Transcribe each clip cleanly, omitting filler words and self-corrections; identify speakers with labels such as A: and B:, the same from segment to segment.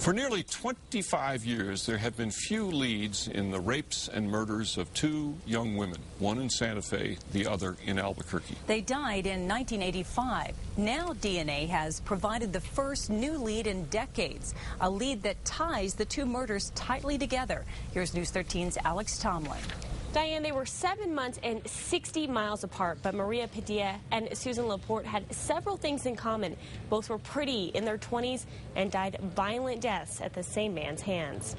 A: For nearly 25 years, there have been few leads in the rapes and murders of two young women, one in Santa Fe, the other in Albuquerque.
B: They died in 1985. Now DNA has provided the first new lead in decades, a lead that ties the two murders tightly together. Here's News 13's Alex Tomlin.
C: Diane, they were 7 months and 60 miles apart, but Maria Padilla and Susan Laporte had several things in common. Both were pretty, in their 20s, and died violent deaths at the same man's hands.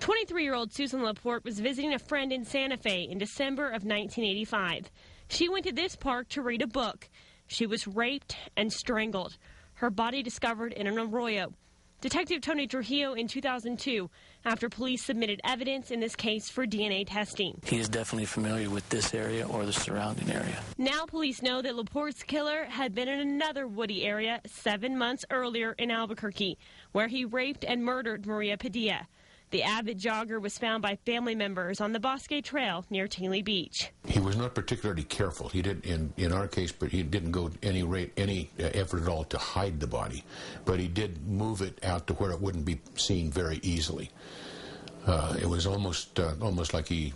C: 23-year-old Susan Laporte was visiting a friend in Santa Fe in December of 1985. She went to this park to read a book. She was raped and strangled. Her body discovered in an arroyo. Detective Tony Trujillo in 2002, after police submitted evidence in this case for DNA testing.
D: He is definitely familiar with this area or the surrounding area.
C: Now police know that Laporte's killer had been in another woody area 7 months earlier in Albuquerque, where he raped and murdered Maria Padilla. The avid jogger was found by family members on the Bosque Trail near Tingley Beach.
E: He was not particularly careful. He did, in our case, but he didn't go any effort at all to hide the body. But he did move it out to where it wouldn't be seen very easily. It was almost like he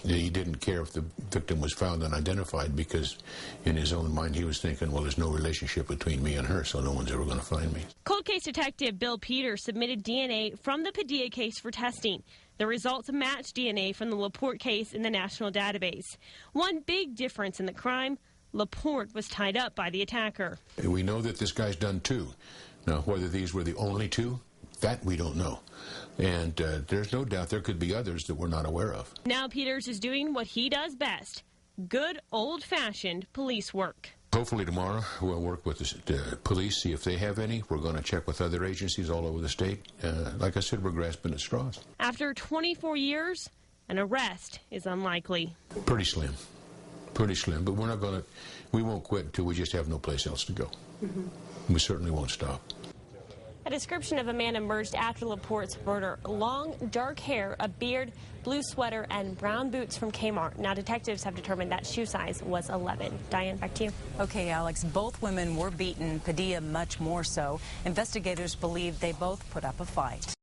E: didn't care if the victim was found and identified, because in his own mind he was thinking, well, there's no relationship between me and her, so no one's ever going to find me.
C: Cold case detective Bill Peters submitted DNA from the Padilla case for testing. The results matched DNA from the Laporte case in the national database. One big difference in the crime: Laporte was tied up by the attacker.
E: We know that this guy's done two. Now, whether these were the only two, that we don't know. And there's no doubt there could be others that we're not aware of.
C: Now Peters is doing what he does best: good old-fashioned police work.
E: Hopefully tomorrow we'll work with the police, see if they have any. We're going to check with other agencies all over the state. Like I said, we're grasping at straws.
C: After 24 years, an arrest is unlikely.
E: Pretty slim. Pretty slim. But we won't quit until we just have no place else to go. We certainly won't stop.
C: A description of a man emerged after Laporte's murder: long, dark hair, a beard, blue sweater, and brown boots from Kmart. Now detectives have determined that shoe size was 11. Diane, back to you.
B: Okay, Alex, both women were beaten, Padilla much more so. Investigators believe they both put up a fight.